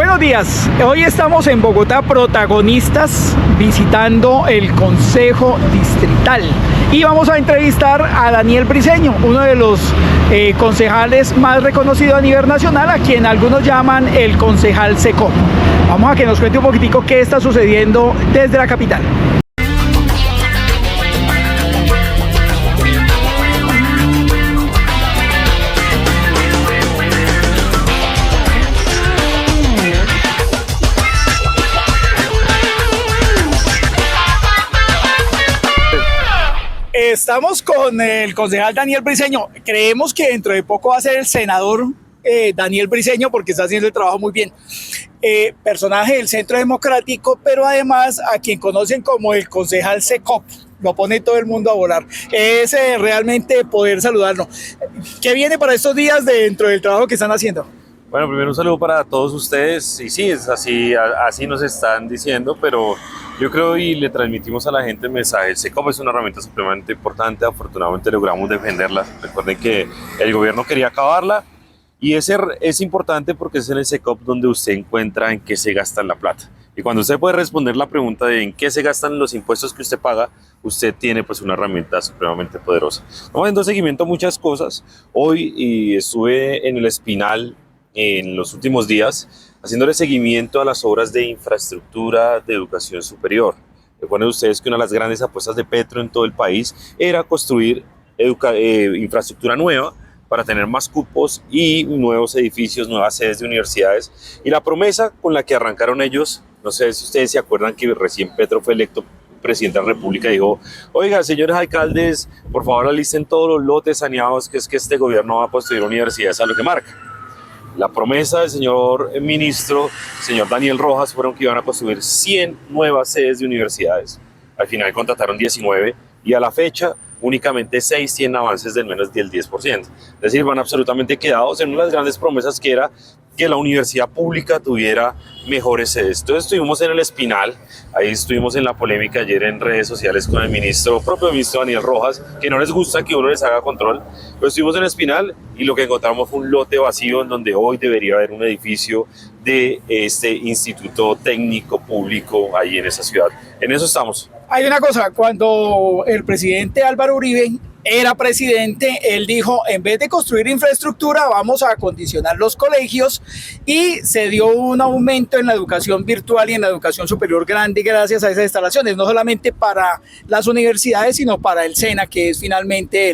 Buenos días, hoy estamos en Bogotá, protagonistas, visitando el Consejo Distrital y vamos a entrevistar a Daniel Briceño, uno de los concejales más reconocidos a nivel nacional, a quien algunos llaman el concejal Secop. Vamos a que nos cuente un poquitico qué está sucediendo desde la capital. Estamos con el concejal Daniel Briceño. Creemos que dentro de poco va a ser el senador Daniel Briceño porque está haciendo el trabajo muy bien. Personaje del Centro Democrático, pero además a quien conocen como el concejal Secop. Lo pone todo el mundo a volar. Es realmente poder saludarlo. ¿Qué viene para estos días dentro del trabajo que están haciendo? Bueno, primero un saludo para todos ustedes, y sí, es así nos están diciendo, pero yo creo y le transmitimos a la gente el mensaje. El Secop es una herramienta supremamente importante, afortunadamente logramos defenderla. Recuerden que el gobierno quería acabarla, y es importante porque es en el Secop donde usted encuentra en qué se gasta la plata. Y cuando usted puede responder la pregunta de en qué se gastan los impuestos que usted paga, usted tiene pues una herramienta supremamente poderosa. Estamos dando seguimiento a muchas cosas. Hoy estuve en el Espinal en los últimos días, haciéndole seguimiento a las obras de infraestructura de educación superior. Recuerden ustedes que una de las grandes apuestas de Petro en todo el país era construir infraestructura nueva para tener más cupos y nuevos edificios, nuevas sedes de universidades. Y la promesa con la que arrancaron ellos, no sé si ustedes se acuerdan que recién Petro fue electo presidente de la República, dijo: oiga, señores alcaldes, por favor alisten todos los lotes saneados, que es que este gobierno va a construir universidades a lo que marca. La promesa del señor ministro, señor Daniel Rojas, fueron que iban a construir 100 nuevas sedes de universidades. Al final contrataron 19 y a la fecha únicamente 6 tienen avances del menos del 10%. Es decir, van absolutamente quedados en una de las grandes promesas que era que la universidad pública tuviera mejores sedes. Entonces estuvimos en el Espinal, ahí estuvimos en la polémica ayer en redes sociales con el propio ministro Daniel Rojas, que no les gusta que uno les haga control, pero estuvimos en el Espinal y lo que encontramos fue un lote vacío en donde hoy debería haber un edificio de este instituto técnico público ahí en esa ciudad. En eso estamos. Hay una cosa, cuando el presidente Álvaro Uribe era presidente, él dijo: en vez de construir infraestructura, vamos a acondicionar los colegios, y se dio un aumento en la educación virtual y en la educación superior grande gracias a esas instalaciones, no solamente para las universidades, sino para el SENA, que es finalmente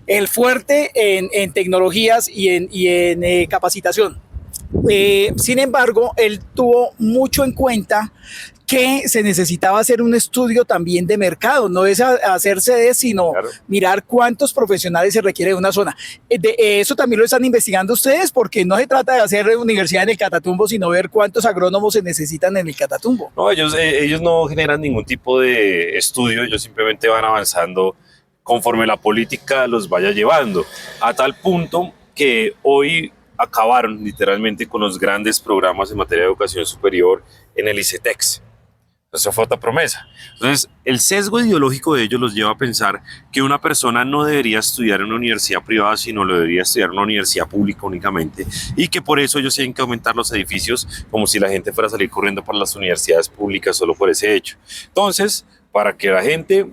el fuerte en tecnologías y en capacitación. Sin embargo, él tuvo mucho en cuenta que se necesitaba hacer un estudio también de mercado, no es hacer sedes, sino claro, mirar cuántos profesionales se requiere de una zona. Eso también lo están investigando ustedes, porque no se trata de hacer universidad en el Catatumbo, sino ver cuántos agrónomos se necesitan en el Catatumbo. No, ellos no generan ningún tipo de estudio, ellos simplemente van avanzando conforme la política los vaya llevando, a tal punto que hoy acabaron literalmente con los grandes programas en materia de educación superior en el ICETEX. Esa fue otra promesa. Entonces, el sesgo ideológico de ellos los lleva a pensar que una persona no debería estudiar en una universidad privada, sino lo debería estudiar en una universidad pública únicamente, y que por eso ellos tienen que aumentar los edificios, como si la gente fuera a salir corriendo para las universidades públicas solo por ese hecho. Entonces, para que la gente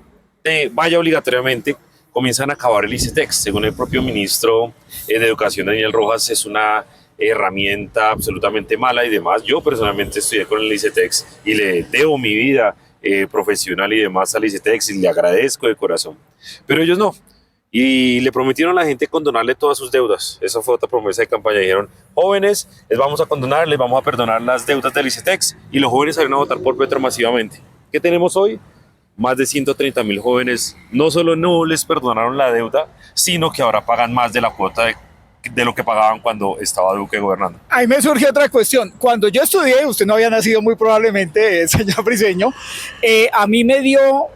vaya obligatoriamente, comienzan a acabar el ICETEX. Según el propio ministro de Educación, Daniel Rojas, es una herramienta absolutamente mala y demás. Yo personalmente estudié con el ICETEX y le debo mi vida profesional y demás al ICETEX y le agradezco de corazón. Pero ellos no. Y le prometieron a la gente condonarle todas sus deudas. Esa fue otra promesa de campaña. Dijeron: jóvenes, les vamos a condonar, les vamos a perdonar las deudas del ICETEX. Y los jóvenes salieron a votar por Petro masivamente. ¿Qué tenemos hoy? Más de 130.000 jóvenes no solo no les perdonaron la deuda, sino que ahora pagan más de la cuota de lo que pagaban cuando estaba Duque gobernando. Ahí me surge otra cuestión. Cuando yo estudié, usted no había nacido muy probablemente, señor Briceño, a mí me dio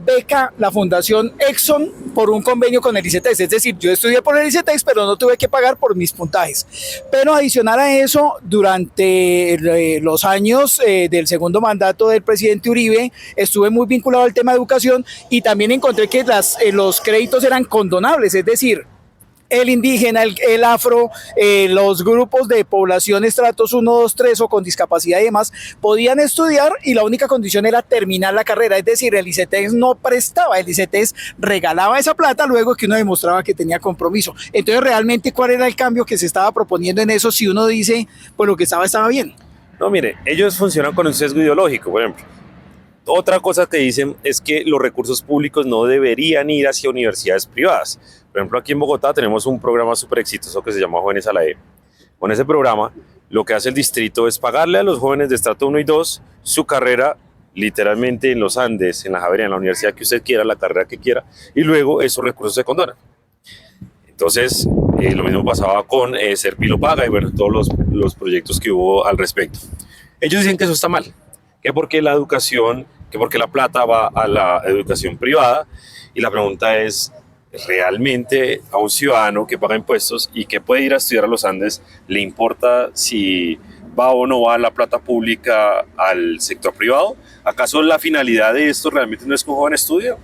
beca la Fundación Exxon por un convenio con el ICETEX. Es decir, yo estudié por el ICETEX, pero no tuve que pagar por mis puntajes. Pero adicional a eso, durante los años del segundo mandato del presidente Uribe, estuve muy vinculado al tema de educación y también encontré que los créditos eran condonables. Es decir, el indígena, el afro, los grupos de población estratos 1, 2, 3 o con discapacidad y demás, podían estudiar y la única condición era terminar la carrera, es decir, el ICETEX no prestaba, el ICETEX regalaba esa plata luego que uno demostraba que tenía compromiso. Entonces, realmente, ¿cuál era el cambio que se estaba proponiendo en eso si uno dice, pues lo que estaba bien? No, mire, ellos funcionan con un sesgo ideológico, por ejemplo. Otra cosa que dicen es que los recursos públicos no deberían ir hacia universidades privadas. Por ejemplo, aquí en Bogotá tenemos un programa súper exitoso que se llama Jóvenes a la E. Con ese programa, lo que hace el distrito es pagarle a los jóvenes de estrato 1 y 2 su carrera literalmente en los Andes, en la Javeriana, en la universidad que usted quiera, la carrera que quiera, y luego esos recursos se condonan. Entonces, lo mismo pasaba con Serpilo Paga y bueno, todos los proyectos que hubo al respecto. Ellos dicen que eso está mal, que porque la educación, que porque la plata va a la educación privada, y la pregunta es, ¿realmente a un ciudadano que paga impuestos y que puede ir a estudiar a los Andes le importa si va o no va la plata pública al sector privado? ¿Acaso la finalidad de esto realmente no es que un joven estudie?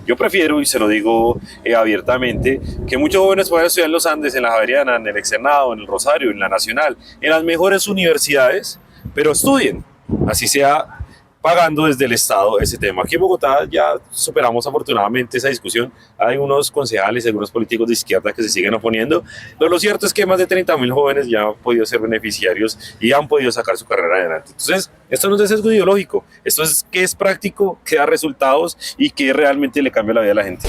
Yo prefiero, y se lo digo abiertamente, que muchos jóvenes puedan estudiar en los Andes, en la Javeriana, en el Externado, en el Rosario, en la Nacional, en las mejores universidades, pero estudien, así sea pagando desde el Estado ese tema. Aquí en Bogotá ya superamos afortunadamente esa discusión. Hay unos concejales y algunos políticos de izquierda que se siguen oponiendo, pero lo cierto es que más de 30.000 jóvenes ya han podido ser beneficiarios y han podido sacar su carrera adelante. Entonces, esto no es de sesgo ideológico, esto es que es práctico, que da resultados y que realmente le cambia la vida a la gente.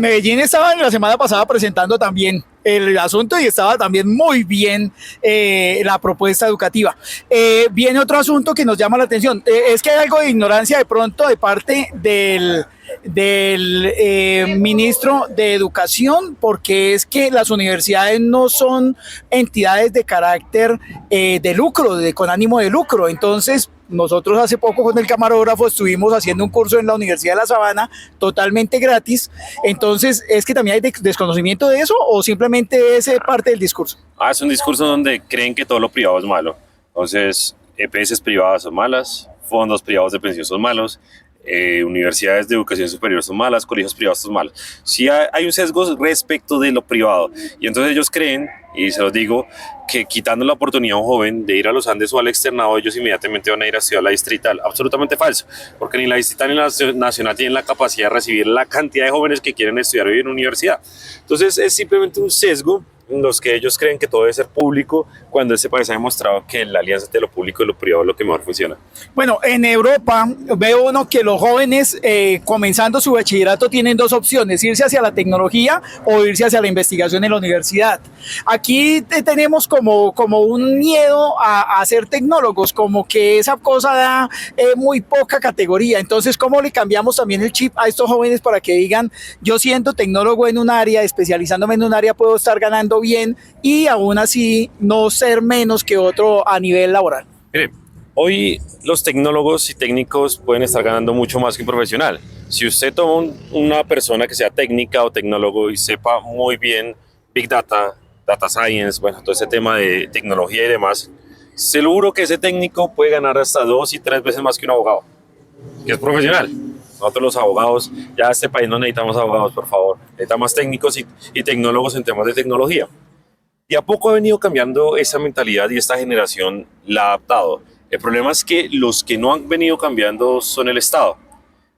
Medellín estaba la semana pasada presentando también el asunto y estaba también muy bien la propuesta educativa. Viene otro asunto que nos llama la atención. Es que hay algo de ignorancia de pronto de parte del ministro de Educación, porque es que las universidades no son entidades de carácter de lucro, con ánimo de lucro. Entonces, nosotros hace poco con el camarógrafo estuvimos haciendo un curso en la Universidad de La Sabana totalmente gratis. Entonces, ¿es que también hay desconocimiento de eso o simplemente es parte del discurso? Es un discurso donde creen que todo lo privado es malo. Entonces, EPS privadas son malas, fondos privados de pensión son malos, universidades de educación superior son malas, colegios privados son malos. Sí hay un sesgo respecto de lo privado y entonces ellos creen, y se los digo, que quitando la oportunidad a un joven de ir a los Andes o al Externado, ellos inmediatamente van a ir a estudiar la distrital. Absolutamente falso, porque ni la distrital ni la nacional tienen la capacidad de recibir la cantidad de jóvenes que quieren estudiar hoy en universidad. Entonces es simplemente un sesgo en los que ellos creen que todo debe ser público, cuando este país ha demostrado que la alianza entre lo público y lo privado es lo que mejor funciona. Bueno, en Europa veo uno que los jóvenes comenzando su bachillerato tienen dos opciones, irse hacia la tecnología o irse hacia la investigación en la universidad. Aquí tenemos como un miedo a ser tecnólogos, como que esa cosa da muy poca categoría. Entonces, ¿cómo le cambiamos también el chip a estos jóvenes para que digan, yo siendo tecnólogo en un área, especializándome en un área, puedo estar ganando bien y aún así no ser menos que otro a nivel laboral? Mire, hoy los tecnólogos y técnicos pueden estar ganando mucho más que un profesional. Si usted toma una persona que sea técnica o tecnólogo y sepa muy bien Big Data, Data Science, bueno, todo ese tema de tecnología y demás, seguro que ese técnico puede ganar hasta 2 y 3 veces más que un abogado, que es profesional. Nosotros los abogados, ya este país no necesitamos abogados, por favor. Necesitamos técnicos y tecnólogos en temas de tecnología. Y a poco ha venido cambiando esa mentalidad y esta generación la ha adaptado. El problema es que los que no han venido cambiando son el Estado.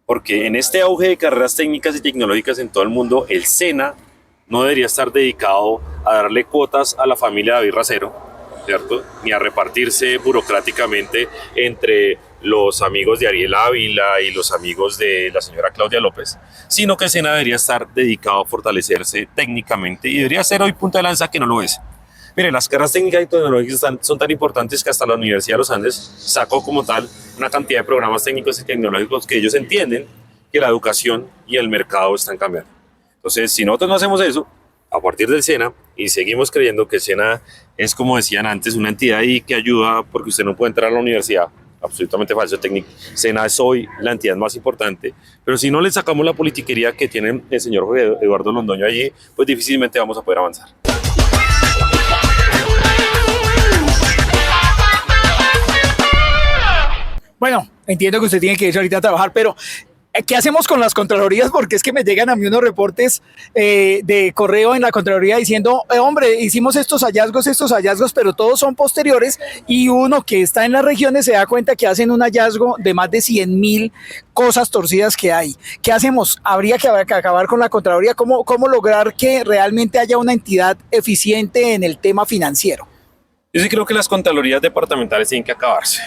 Porque en este auge de carreras técnicas y tecnológicas en todo el mundo, el SENA no debería estar dedicado a darle cuotas a la familia David Racero, ¿cierto? Ni a repartirse burocráticamente entre los amigos de Ariel Ávila y los amigos de la señora Claudia López, sino que el SENA debería estar dedicado a fortalecerse técnicamente y debería ser hoy punta de lanza, que no lo es. Mire, las carreras técnicas y tecnológicas son tan importantes que hasta la Universidad de los Andes sacó como tal una cantidad de programas técnicos y tecnológicos que ellos entienden que la educación y el mercado están cambiando. Entonces, si nosotros no hacemos eso, a partir del SENA, y seguimos creyendo que el SENA es, como decían antes, una entidad ahí que ayuda porque usted no puede entrar a la universidad, absolutamente falso. SENA es hoy la entidad más importante, pero si no le sacamos la politiquería que tiene el señor Eduardo Londoño allí, pues difícilmente vamos a poder avanzar. Bueno, entiendo que usted tiene que irse ahorita a trabajar, pero ¿Qué hacemos con las contralorías? Porque es que me llegan a mí unos reportes de correo en la Contraloría diciendo, hombre, hicimos estos hallazgos, pero todos son posteriores, y uno que está en las regiones se da cuenta que hacen un hallazgo de más de 100.000 cosas torcidas que hay. ¿Qué hacemos? Habría que acabar con la Contraloría. ¿Cómo lograr que realmente haya una entidad eficiente en el tema financiero? Yo sí creo que las contralorías departamentales tienen que acabarse,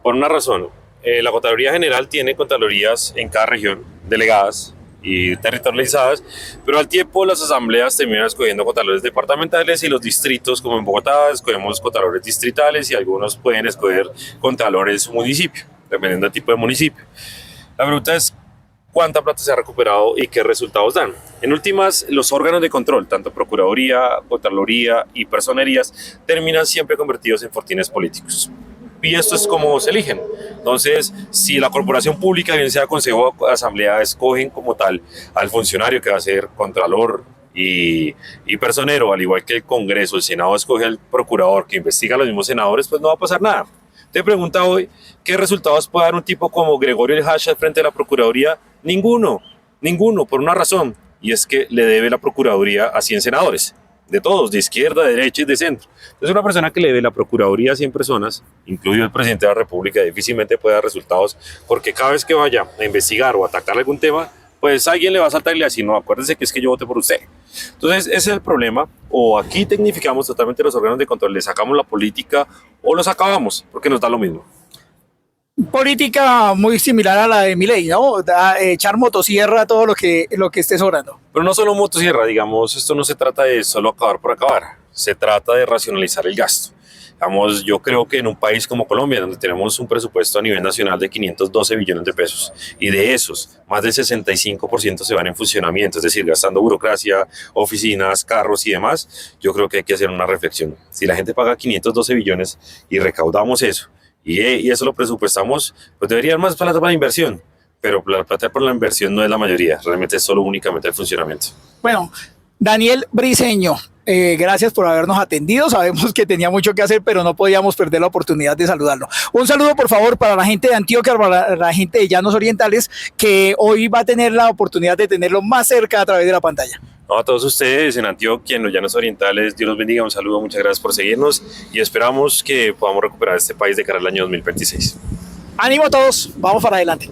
por una razón. La Contraloría General tiene contralorías en cada región, delegadas y territorializadas, pero al tiempo las asambleas terminan escogiendo contralores departamentales y los distritos, como en Bogotá, escogemos contralores distritales y algunos pueden escoger contralores municipio, dependiendo del tipo de municipio. La pregunta es cuánta plata se ha recuperado y qué resultados dan. En últimas, los órganos de control, tanto Procuraduría, Contraloría y Personerías, terminan siempre convertidos en fortines políticos. Y esto es como se eligen. Entonces, si la corporación pública, bien sea consejo o asamblea, escogen como tal al funcionario que va a ser contralor y personero, al igual que el Congreso, el Senado escoge al procurador que investiga a los mismos senadores, pues no va a pasar nada. Te pregunta hoy, ¿qué resultados puede dar un tipo como Gregorio El Hacha frente a la Procuraduría? Ninguno, por una razón, y es que le debe la Procuraduría a 100 senadores. De todos, de izquierda, de derecha y de centro. Entonces una persona que le dé la Procuraduría a 100 personas, incluido el presidente de la República, difícilmente puede dar resultados, porque cada vez que vaya a investigar o atacar algún tema, pues alguien le va a saltar y le va a decir, no, acuérdese que es que yo voté por usted. Entonces ese es el problema, o aquí tecnificamos totalmente los órganos de control, le sacamos la política o los acabamos, porque nos da lo mismo. Política muy similar a la de Milei, ¿no? Echar motosierra a todo lo que esté sobrando. Pero no solo motosierra, digamos, esto no se trata de solo acabar por acabar, se trata de racionalizar el gasto. Digamos, yo creo que en un país como Colombia, donde tenemos un presupuesto a nivel nacional de 512 billones de pesos, y de esos, más del 65% se van en funcionamiento, es decir, gastando burocracia, oficinas, carros y demás, yo creo que hay que hacer una reflexión. Si la gente paga 512 billones y recaudamos eso, y eso lo presupuestamos, pues debería haber más plata para la inversión, pero la plata para la inversión no es la mayoría, realmente es solo únicamente el funcionamiento. Bueno, Daniel Briceño, gracias por habernos atendido. Sabemos que tenía mucho que hacer, pero no podíamos perder la oportunidad de saludarlo. Un saludo, por favor, para la gente de Antioquia, para la gente de Llanos Orientales, que hoy va a tener la oportunidad de tenerlo más cerca a través de la pantalla. No, a todos ustedes en Antioquia, en los Llanos Orientales, Dios los bendiga, un saludo, muchas gracias por seguirnos y esperamos que podamos recuperar este país de cara al año 2026. Ánimo a todos, vamos para adelante.